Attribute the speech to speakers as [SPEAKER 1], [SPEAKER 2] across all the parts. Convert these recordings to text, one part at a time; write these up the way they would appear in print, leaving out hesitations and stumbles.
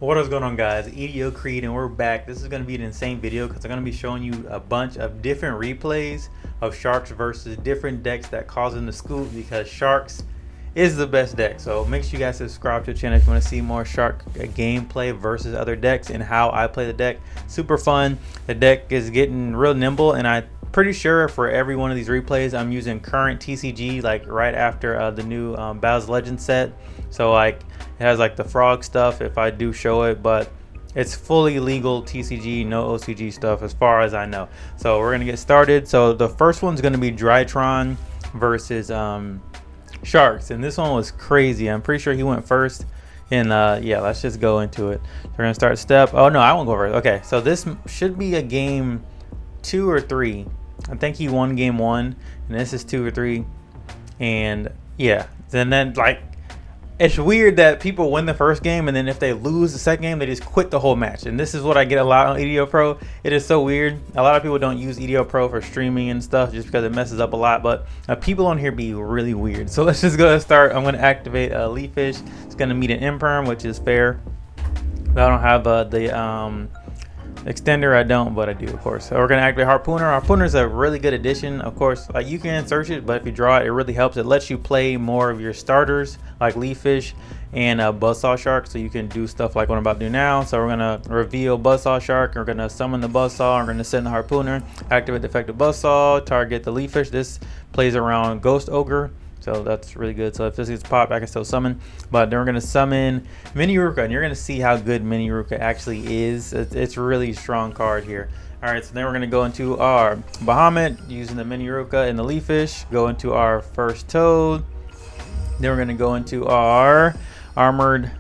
[SPEAKER 1] What is going on, guys? EDO Creed, and we're back. This is going to be an insane video because I'm going to be showing you a bunch of different replays of Sharks versus different decks that cause them to scoop, because Sharks is the best deck. So make sure you guys subscribe to the channel if you want to see more Shark gameplay versus other decks and how I play the deck. Super fun. The deck is getting real nimble, and I'm pretty sure for every one of these replays I'm using current TCG, like right after the new Battles Legends set. So like it has like the frog stuff if I do show it, but it's fully legal TCG, no OCG stuff as far as I know. So we're gonna get started. So the first one's gonna be Drytron versus Sharks, and this one was crazy. I'm pretty sure he went first, and yeah, let's just go into it. We're gonna start step. Oh no, I won't go first. Okay, so this should be a game 2 or 3. I think he won game 1, and this is 2 or 3, and yeah, then like, it's weird that people win the first game, and then if they lose the second game, they just quit the whole match. And this is what I get a lot on EDO Pro. It is so weird. A lot of people don't use EDO Pro for streaming and stuff just because it messes up a lot. But people on here be really weird. So let's just go and start. I'm going to activate Leafish. It's going to meet an Imperm, which is fair. But I don't have the extender. I don't, but I do, of course. So we're gonna activate Harpooner. Harpooner is a really good addition. Of course, like, you can search it, but if you draw it, it really helps. It lets you play more of your starters like Leafish and Buzzsaw Shark, so you can do stuff like what I'm about to do now. So we're gonna reveal Buzzsaw Shark. We're gonna summon the Buzzsaw. We're gonna send the Harpooner. Activate the effective Buzzsaw. Target the Leafish. This plays around Ghost Ogre, so that's really good. So if this gets popped, I can still summon. But then we're going to summon Mini Ruka, and you're going to see how good Mini Ruka actually is. It's a really strong card here. All right, so then we're going to go into our Bahamut using the Mini Ruka and the Leafish. Go into our first Toad. Then we're going to go into our Armored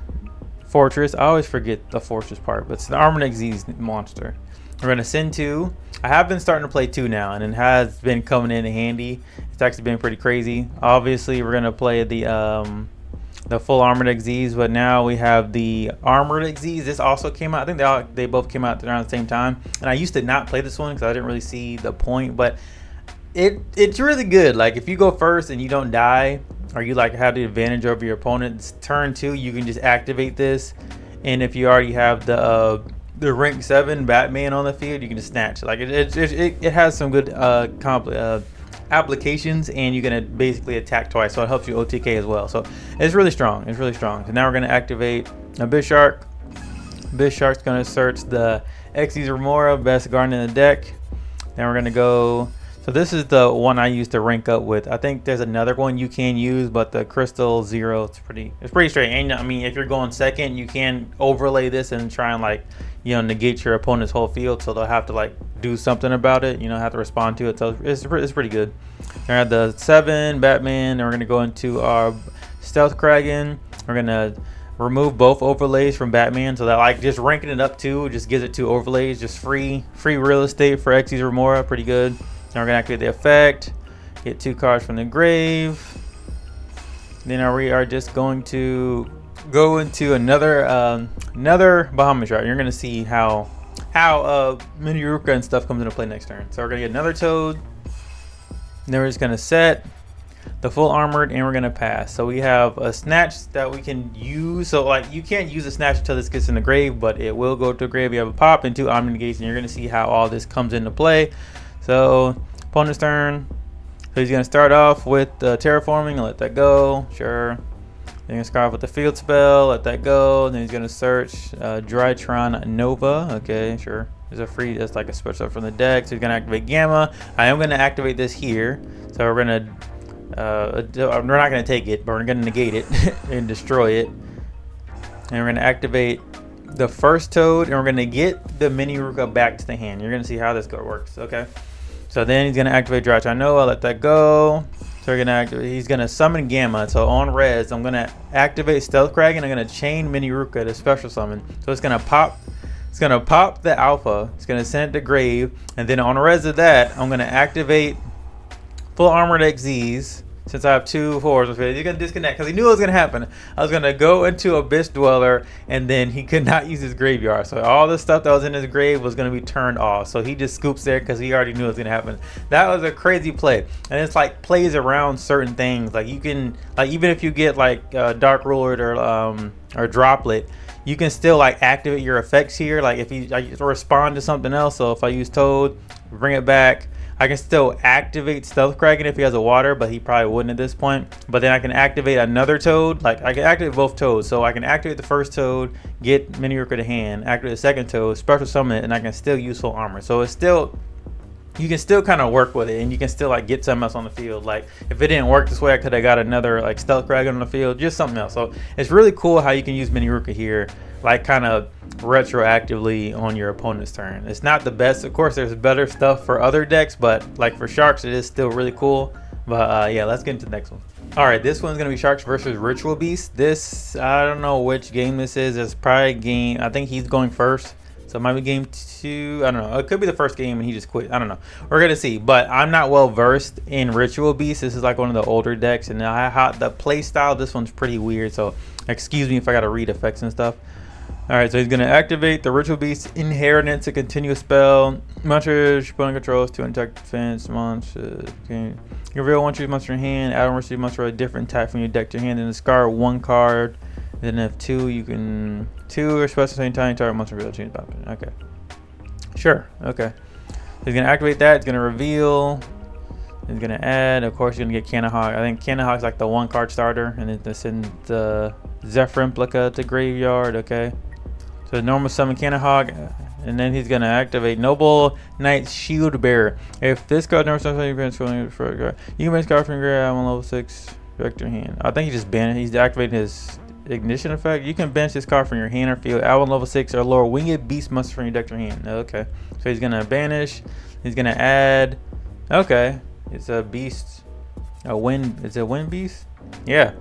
[SPEAKER 1] Fortress. I always forget the Fortress part, but it's the Armored Xyz monster. We're going to send 2. I have been starting to play 2 now, and it has been coming in handy. It's actually been pretty crazy. Obviously, we're going to play the full Armored Xyz, but now we have the Armored Xyz. This also came out. I think they both came out around the same time. And I used to not play this one because I didn't really see the point, but it's really good. Like, if you go first and you don't die, or you like have the advantage over your opponent's turn 2, you can just activate this. And if you already have the rank 7 Batman on the field, you can just snatch. Like, it has some good applications, and you're gonna basically attack twice, so it helps you OTK as well. So it's really strong. It's really strong. So now we're gonna activate a Bishark. Bishark's gonna search the Xyz Remora, best guardian in the deck. Then we're gonna go. So this is the one I used to rank up with. I think there's another one you can use, but the Crystal Zero, it's pretty straight. And I mean, if you're going second, you can overlay this and try and, like, you know, negate your opponent's whole field, so they'll have to like do something about it, you know, have to respond to it. So it's pretty good. We're at the 7 Batman, and we're gonna go into our Stealth Kraken. We're gonna remove both overlays from Batman, so that, like, just ranking it up 2 just gives it 2 overlays, just free real estate for Xyz Remora. Pretty good. Now we're gonna activate the effect, get 2 cards from the grave. Then we are just going to go into another Bahamut Shark. You're gonna see how Mini Ruka and stuff comes into play next turn. So we're gonna get another Toad. Then we're just gonna set the full armored, and we're gonna pass. So we have a snatch that we can use. So, like, you can't use a snatch until this gets in the grave, but it will go to the grave. You have a pop and 2 omni negates, and you're gonna see how all this comes into play. So opponent's turn. So he's gonna start off with the terraforming and let that go. Sure. Then he's gonna start off with the field spell, let that go. Then he's gonna search Drytron Nova. Okay, sure. There's a free, that's like a special from the deck. So he's gonna activate Gamma. I am gonna activate this here. So we're gonna we're not gonna take it, but we're gonna negate it and destroy it. And we're gonna activate the first Toad, and we're gonna get the Mini Ruka back to the hand. You're gonna see how this works. Okay. So then he's gonna activate Drytron Nova, let that go. So we're gonna activate. He's gonna summon Gamma. So on res, I'm gonna activate Stealth Kraken. I'm gonna chain Mini Ruka to special summon. So it's gonna pop. It's gonna pop the alpha. It's gonna send it to grave, and then on res of that, I'm gonna activate full armored Xyz. Since I have 2 4s, he's gonna disconnect because he knew it was gonna happen. I was gonna go into Abyss Dweller, and then he could not use his graveyard. So all the stuff that was in his grave was gonna be turned off. So he just scoops there because he already knew it was gonna happen. That was a crazy play, and it's like plays around certain things. Like, you can, like, even if you get like Dark Ruler or Droplet, you can still like activate your effects here. Like if you respond to something else, so if I use Toad, bring it back, I can still activate Stealth Kraken if he has a water, but he probably wouldn't at this point. But then I can activate another Toad. Like I can activate both Toads. So I can activate the first Toad, get Mini Rooker to hand, activate the second Toad, special summon it, and I can still use full armor. So it's still, you can still kind of work with it, and you can still like get something else on the field. Like if it didn't work this way, I could have got another like Stealth Kraken on the field, just something else. So it's really cool how you can use Mini Rooker here, like kind of retroactively on your opponent's turn. It's not the best, of course. There's better stuff for other decks, but like for Sharks, it is still really cool. But yeah, let's get into the next one. All right, this one's gonna be Sharks versus Ritual Beast. This, I don't know which game this is. It's probably game, I think he's going first. So it might be game 2. I don't know. It could be the first game and he just quit. I don't know. We're going to see. But I'm not well versed in Ritual Beast. This is like one of the older decks. And the play style, this one's pretty weird. So excuse me if I got to read effects and stuff. Alright, so he's going to activate the Ritual Beast Inheritance, a continuous spell. Monsters, opponent controls, 2 attack defense, monsters. Okay. You reveal one choose monster in your hand. Add one receive monster with a different type from your deck to your hand. Then discard 1 card. Then if 2, you can 2 or special same time target monster reveal change battle. Okay. Sure. Okay. He's gonna activate that. It's gonna reveal. He's gonna add. Of course, you're gonna get Canahawk. I think Canahawk's like the 1 card starter, and then to send the Zephyr Implica to graveyard. Okay. So normal summon Canahawk, and then he's gonna activate Noble Knight Shield Bearer. If this card never starts, you can banish card from your grave on level 6. Direct your hand. I think he just banned. He's activating his ignition effect. You can banish this card from your hand or field. Add 1 level 6 or lower winged beast monster from your deck to your hand. Okay, so he's gonna banish. He's gonna add. Okay, it's a beast. A wind. It's a wind beast. Yeah,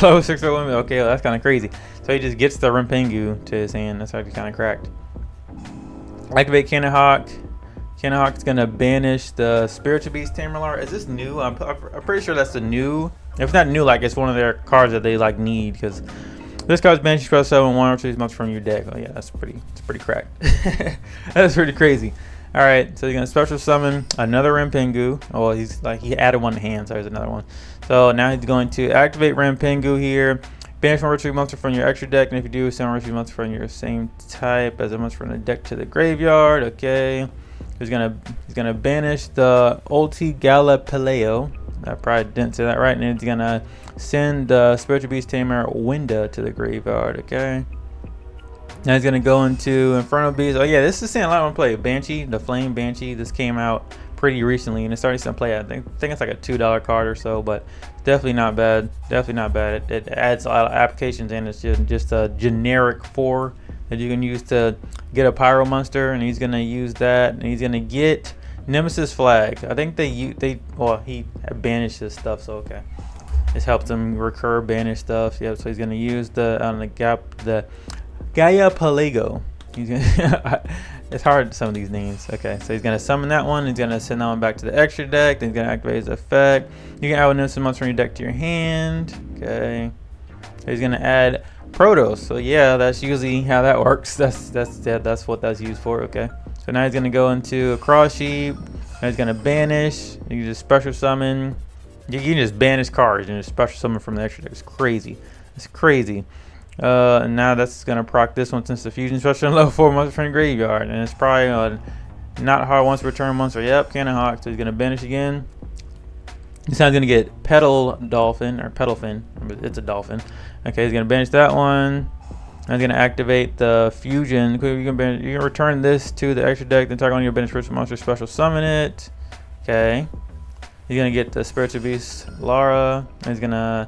[SPEAKER 1] level 6 or wind. Okay, well, that's kind of crazy. So he just gets the Rimpengu to his hand. That's actually kind of cracked. Activate Canahawk. Canahawk's gonna banish the Spiritual Beast Tamerlar. Is this new? I'm pretty sure that's the new. If not new, like it's one of their cards that they like need, because this card's banished special 7 1 or 2 months from your deck. Oh yeah, it's pretty cracked. That's pretty crazy. All right, so you're gonna special summon another Rimpengu. Oh, well, he's like, he added 1 to hand, so there's another one. So now he's going to activate Rimpengu here. Banish 1 retrieve monster from your extra deck, and if you do, send 1 retrieve monster from your same type as a monster from the deck to the graveyard. Okay. He's gonna banish the Ulti Galapaleo. I probably didn't say that right. And he's gonna send the Spiritual Beast Tamer Winda to the graveyard. Okay. Now he's gonna go into Inferno Beast. Oh yeah, this is saying a lot of play. Banshee, the Flame Banshee. This came out pretty recently, and it's starting to play. I think it's like a $2 card or so, but definitely not bad. Definitely not bad. It adds a lot of applications, and it's just a generic 4 that you can use to get a Pyro Monster, and he's gonna use that, and he's gonna get Nemesis Flag. I think well, he banished his stuff, so okay. This helps him recur banish stuff. Yep, so he's gonna use the Gaia Palego. He's gonna it's hard, some of these names. Okay, so he's gonna summon that one. He's gonna send that one back to the extra deck. Then he's gonna activate his effect. You can add one Nemesis monster from your deck to your hand. Okay. So he's gonna add Protos. So yeah, that's usually how that works. That's what that's used for. Okay. So now he's gonna go into a Cross Sheep. Now he's gonna banish. You can just special summon. You can just banish cards and just special summon from the extra deck. It's crazy. It's crazy. And now that's gonna proc this one since the fusion special level 4 monster from the graveyard, and it's probably not hard once return monster. Yep, Canahawk. So he's gonna banish again. This time he's gonna get Petal Dolphin or Petalfin. It's a dolphin. Okay, he's gonna banish that one. I'm gonna activate the fusion. You can return this to the extra deck, then target on your bench spiritual monster, special summon it. Okay. He's gonna get the Spiritual Beast Lara. He's gonna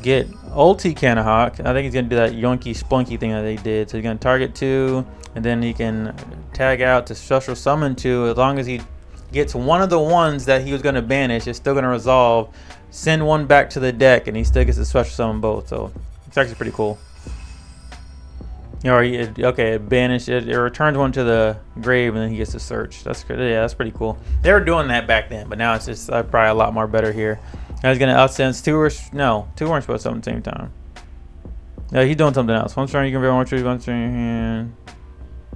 [SPEAKER 1] get Ulti Canahawk. I think he's gonna do that yonky splunky thing that they did. So he's gonna target 2, and then he can tag out to special summon 2. As long as he gets one of the ones that he was gonna banish, it's still gonna resolve. Send 1 back to the deck, and he still gets to special summon both. So it's actually pretty cool. Or it banished it. It returns 1 to the grave, and then he gets to search. That's good. Yeah, that's pretty cool. They were doing that back then, but now it's just probably a lot more better here. Now he's gonna outsense 2 weren't supposed to summon at the same time. Yeah, he's doing something else. One turn you can very much one turn in your hand.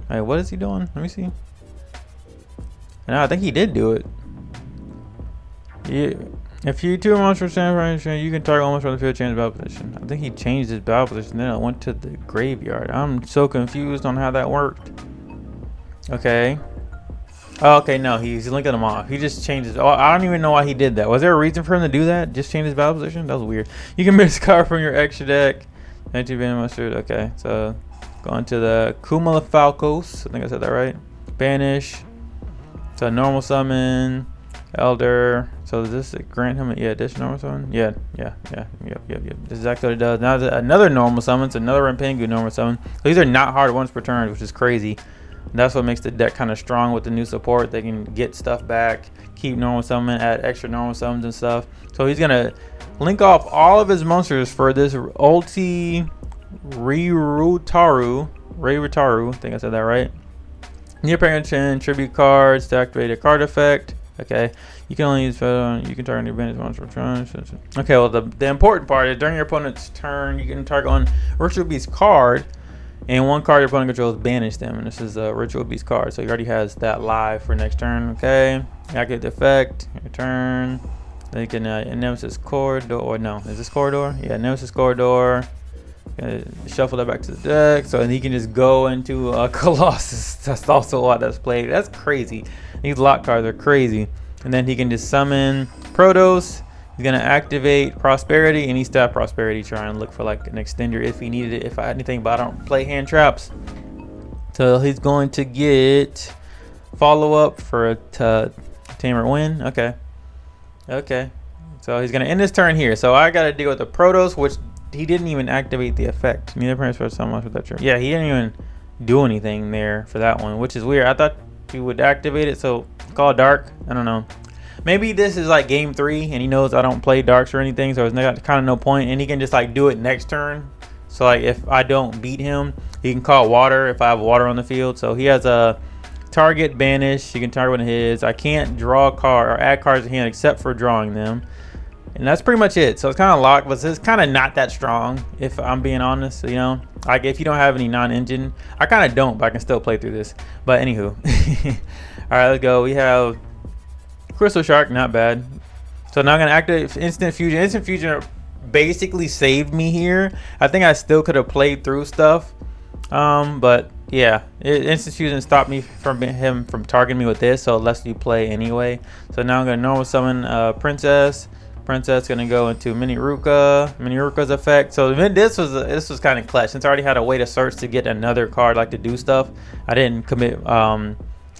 [SPEAKER 1] Hey, what is he doing? Let me see. No, I think he did do it. Yeah. If you do monster stand, you can target almost from the field, change battle position. I think he changed his battle position, then it went to the graveyard. I'm so confused on how that worked. Okay. Oh, okay, no, he's linking them off. He just changes. Oh, I don't even know why he did that. Was there a reason for him to do that? Just change his battle position? That was weird. You can miss card from your extra deck. Mustard. Okay, so going to the Kumala Falcos. I think I said that right. Banish. So normal summon. Elder. So does this grant him? Yeah, additional normal summon. Yeah. Yep. This is exactly what it does. Now another normal summon. It's another Rampengu normal summon. So these are not hard once per turn, which is crazy. That's what makes the deck kind of strong with the new support. They can get stuff back, keep normal summon, add extra normal summons and stuff. So he's gonna link off all of his monsters for this ulti Ryrutaru. I think I said that right. Near parent tribute cards to activate a card effect. Okay, you can only use you can target your bandit monster. Okay, well the important part is during your opponent's turn, you can target on Ritual Beast card. And one card your opponent controls, banish them. And this is a Ritual Beast card. So he already has that live for next turn. Okay. Activate the effect. Your turn. Then you can Nemesis Corridor. Or no, is this Corridor? Yeah, Nemesis Corridor. Shuffle that back to the deck. So he can just go into Colossus. That's also a lot that's played. That's crazy. These lock cards are crazy. And then he can just summon Protos. He's gonna activate Prosperity, and he still have Prosperity. Try and look for like an extender if he needed it. If I had anything, but I don't play hand traps. So he's going to get follow up for a Tamer win. Okay. So he's gonna end his turn here. So I gotta deal with the Protos, which he didn't even activate the effect. Neither parents for so much with that turn. Yeah, he didn't even do anything there for that one, which is weird. I thought he would activate it. So call dark. I don't know. Maybe this is like game 3 and he knows I don't play darks or anything, so there's kind of no point, and he can just like do it next turn. So like if I don't beat him, he can call water if I have water on the field. So he has a target banish. He can target one of his. I can't draw a card or add cards to hand except for drawing them. And that's pretty much it. So it's kind of locked, but it's kind of not that strong if I'm being honest, you know. Like if you don't have any non-engine, I kind of don't, but I can still play through this. But anywho. All right, let's go. We have Crystal Shark, not bad. So now I'm gonna activate Instant Fusion. Instant Fusion basically saved me here. I think I still could have played through stuff, but yeah, Instant Fusion stopped me from him from targeting me with this, so it lets you play anyway. So now I'm gonna normal summon Princess. Princess gonna go into Mini Ruka's effect. So this was kind of clutch since I already had a way to search to get another card like to do stuff. I didn't commit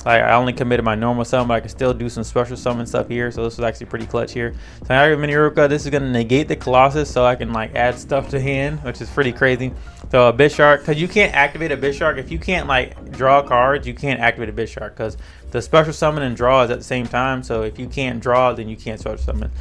[SPEAKER 1] like I only committed my normal summon, but I can still do some special summon stuff here. So this was actually pretty clutch here. So now I have Mini Ruka. This is gonna negate the Colossus, so I can like add stuff to hand, which is pretty crazy. So a Bishark, because you can't activate a Bishark if you can't like draw cards. You can't activate a Bishark because the special summon and draw is at the same time. So if you can't draw, then you can't special summon.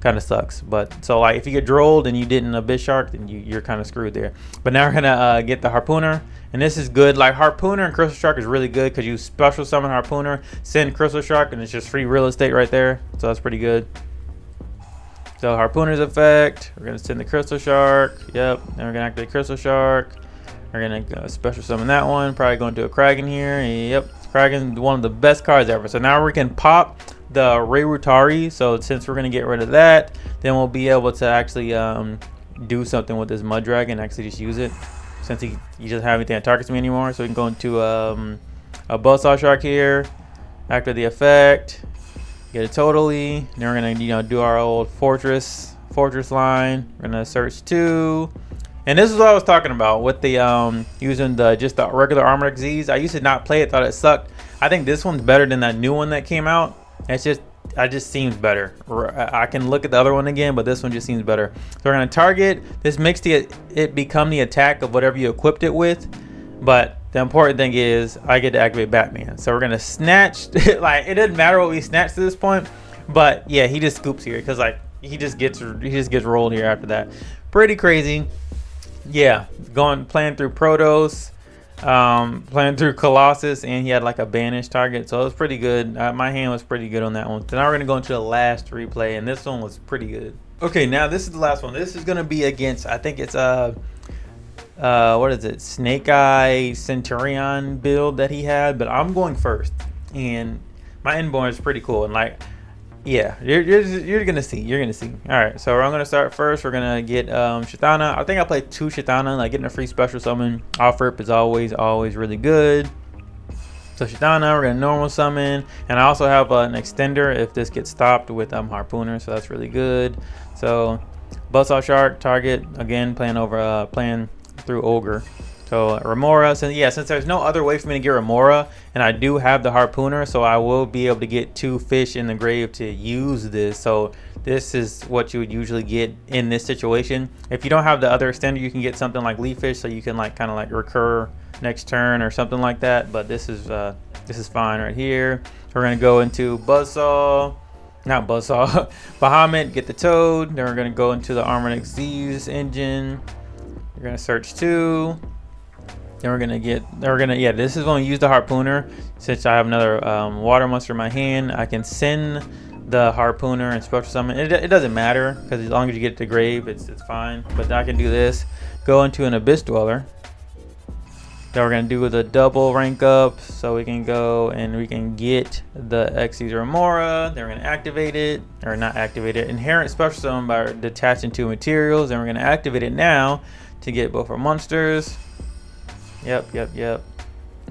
[SPEAKER 1] Kind of sucks. But so like if you get drolled and you didn't a Bishark, then you're kind of screwed there. But now we're gonna get the Harpooner. And this is good. Like Harpooner and Crystal Shark is really good because you special summon Harpooner, send Crystal Shark, and it's just free real estate right there. So that's pretty good. So Harpooner's effect. We're gonna send the Crystal Shark. Yep. Then we're gonna activate Crystal Shark. We're gonna special summon that one. Probably going to a Kraken here. Yep. Kraken, one of the best cards ever. So now we can pop the Ryrutari. So since we're gonna get rid of that, then we'll be able to actually do something with this Mud Dragon. Actually, just use it. Since he doesn't have anything that targets me anymore, so we can go into a Buzzsaw Shark here, activate the effect, get it totally. Then we're gonna do our old fortress line. We're gonna search 2, and this is what I was talking about with the using just the regular Armored Xyz. I used to not play it, thought it sucked. I think this one's better than that new one that came out. It just seems better. I can look at the other one again, but this one just seems better. So we're gonna target this, makes it become the attack of whatever you equipped it with. But the important thing is I get to activate Batman. So we're gonna snatch. Like it doesn't matter what we snatch to this point, but yeah, he just scoops here because like he just gets rolled here after that. Pretty crazy. Yeah, playing through Protos. Playing through Colossus, and he had like a banished target, so it was pretty good. My hand was pretty good on that one. So now we're gonna go into the last replay, and this one was pretty good. Okay, now this is the last one. This is gonna be against, I think it's what is it, Snake Eye Centurion build that he had, but I'm going first, and my Inborn is pretty cool. And like Yeah, you're gonna see. You're gonna see. All right, so I'm gonna start first. We're gonna get Shithana. I think I played 2 Shithana. Like getting a free special summon off rip is always really good. So Shithana, we're gonna normal summon, and I also have an extender if this gets stopped with Harpooner, so that's really good. So Buzzsaw Shark target again, playing through Ogre. So Remora, since there's no other way for me to get Remora, and I do have the Harpooner, so I will be able to get 2 fish in the grave to use this. So this is what you would usually get in this situation. If you don't have the other extender, you can get something like Leaf Fish, so you can like kind of like recur next turn or something like that. But this is fine right here. We're gonna go into Buzzsaw. Not Buzzsaw, Bahamut, get the Toad. Then we're gonna go into the Armored XZ's engine. We're gonna search 2. Then this is when we use the Harpooner. Since I have another water monster in my hand, I can send the Harpooner and special summon. It doesn't matter, because as long as you get to grave, it's fine. But I can do this, go into an Abyss Dweller. Then we're gonna do the double rank up, so we can go and we can get the Xyz Remora. Then we're gonna activate it, or not activate it, inherent special summon by detaching 2 materials. Then we're gonna activate it now to get both our monsters. Yep. All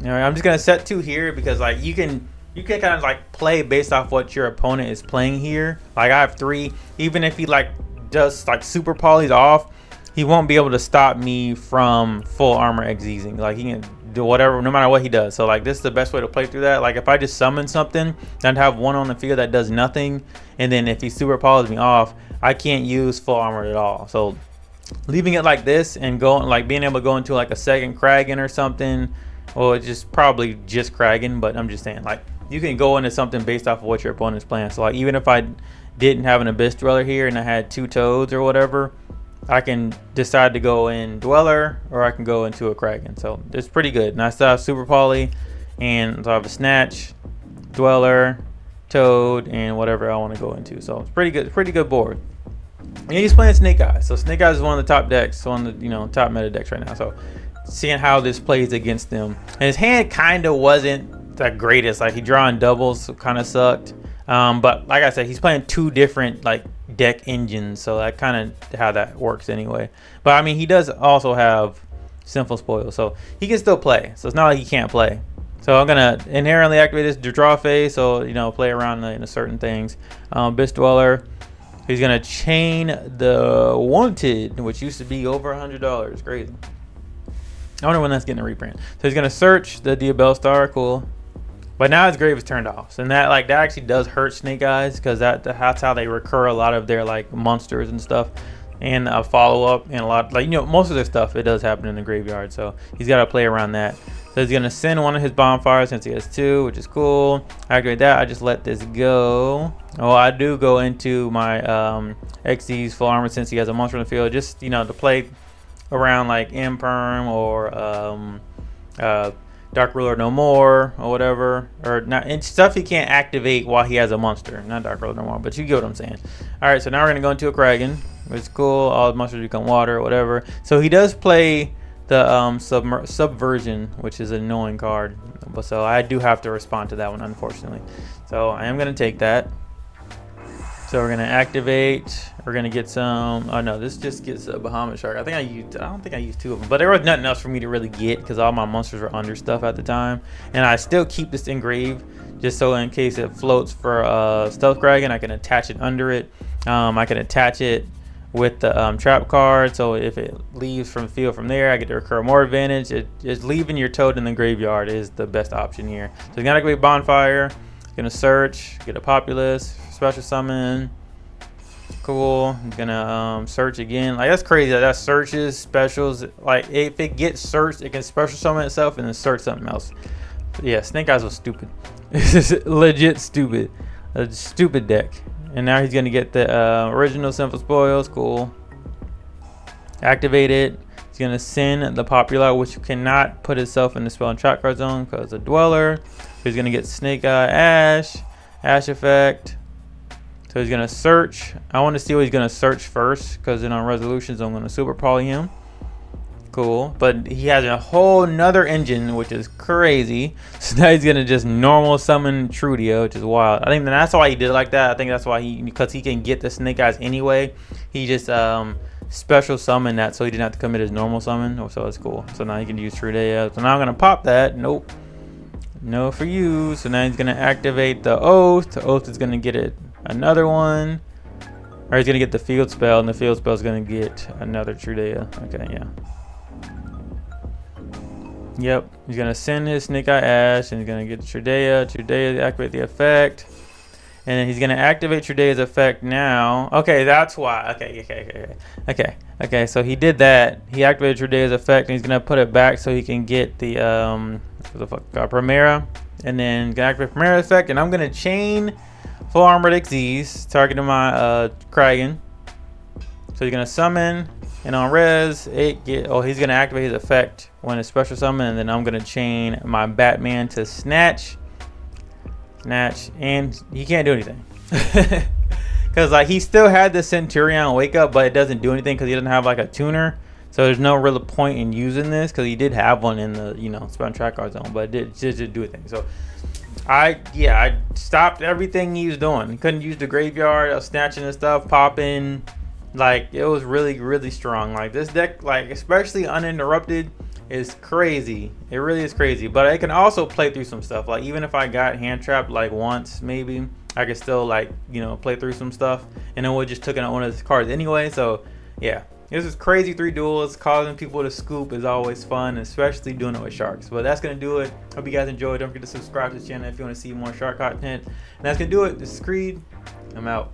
[SPEAKER 1] right, I'm just gonna set 2 here because like you can kind of like play based off what your opponent is playing here. Like I have 3. Even if he like does like super polys off, he won't be able to stop me from full armor exeasing. Like he can do whatever, no matter what he does. So like this is the best way to play through that. Like if I just summon something and have 1 on the field that does nothing, and then if he super polys me off, I can't use full armor at all. So leaving it like this and going like being able to go into like a second Kragan or something, well, it's just probably just Kragan, but I'm just saying like you can go into something based off of what your opponent's playing. So like even if I didn't have an Abyss Dweller here and I had 2 Toads or whatever, I can decide to go in Dweller or I can go into a Kragan. So it's pretty good. And I still have Super Poly, and so I have a Snatch, Dweller, Toad, and whatever I want to go into. So it's pretty good board. And he's playing Snake Eyes. So Snake Eyes is one of the top decks, one of the top meta decks right now. So seeing how this plays against them. And his hand kind of wasn't the greatest. Like he drawing doubles, so kind of sucked. But like I said, he's playing 2 different like deck engines, so that kind of how that works anyway. But I mean, he does also have Sinful Spoil, so he can still play. So it's not like he can't play. So I'm gonna inherently activate this to draw phase, so play around in certain things. Abyss Dweller. He's gonna chain the Wanted, which used to be over $100. Crazy. I wonder when that's getting a reprint. So he's gonna search the Diabell Star. Cool. But now his grave is turned off, so that actually does hurt Snake Eyes, because that's how they recur a lot of their like monsters and stuff, and a follow up, and a lot like most of their stuff it does happen in the graveyard. So he's got to play around that. So he's gonna send one of his bonfires since he has 2, which is cool. Activate that. I just let this go. Oh, I do go into my XD's full armor since he has a monster in the field, just to play around like Imperm or Dark Ruler No More or whatever, or not, and stuff he can't activate while he has a monster. Not Dark Ruler No More, but you get what I'm saying. All right, so now we're gonna go into a Kragan, which is cool. All the monsters become water or whatever. So he does play the Subversion, which is an annoying card, but so I do have to respond to that one, unfortunately. So I am gonna take that. So we're gonna activate. We're gonna get some. Oh no, this just gets a Bahamut Shark. I don't think I used 2 of them, but there was nothing else for me to really get because all my monsters were under stuff at the time, and I still keep this engraved just so in case it floats for Stealth Kragan, I can attach it under it. I can attach it with the trap card, so if it leaves from the field from there, I get to recur more advantage. Just leaving your Toad in the graveyard is the best option here. So you gotta go Bonfire. Gonna search, get a Populace, special summon. Cool. I'm gonna search again. Like that's crazy. That searches specials. Like if it gets searched, it can special summon itself and then search something else. But yeah, Snake Eyes was stupid. This is legit stupid. A stupid deck. And now he's gonna get the original Sinful Spoils. Cool. Activate it. He's gonna send the Popular, which cannot put itself in the spell and trap card zone because of Dweller. He's gonna get Snake Eye Ash effect. So he's gonna search. I want to see what he's gonna search first, because then on resolutions I'm gonna super poly him. Cool, but he has a whole nother engine, which is crazy. So now he's gonna just normal summon Trudia, which is wild. I think that's why he did it like that. I think that's why because he can get the Snake Eyes anyway. He just special summon that, so he didn't have to commit his normal summon. So it's cool. So now he can use Trudia. So now I'm gonna pop that. Nope, no for you. So now he's gonna activate the Oath. The Oath is gonna get it another one, or he's gonna get the Field Spell, and the Field Spell is gonna get another Trudia. Okay, yeah. Yep, he's gonna send his Snake Eye Ash, and he's gonna get Trudea to activate the effect, and then he's gonna activate Trudea's effect now. Okay, that's why. Okay. So he did that. He activated Trudea's effect, and he's gonna put it back so he can get the Primera, and then gonna activate Primera effect, and I'm gonna chain full armored Xyz targeting my Kragan. So he's gonna summon. And on res, he's gonna activate his effect when it's special summon, and then I'm gonna chain my Batman to snatch, and he can't do anything. Cause like he still had the Centurion wake up, but it doesn't do anything because he doesn't have like a tuner. So there's no real point in using this because he did have one in the Spell Track Card Zone, but it just didn't do anything. So I stopped everything he was doing. He couldn't use the graveyard. I was snatching and stuff, popping. Like it was really strong. Like this deck, like especially uninterrupted, is crazy. It really is crazy. But I can also play through some stuff. Like even if I got hand trapped like once, maybe I could still like play through some stuff, and then we just took out one of his cards anyway. So yeah, this is crazy. 3 duels, causing people to scoop is always fun, especially doing it with sharks. But that's gonna do it. Hope you guys enjoyed. Don't forget to subscribe to the channel if you want to see more shark content. And that's gonna do it. This is Creed. I'm out.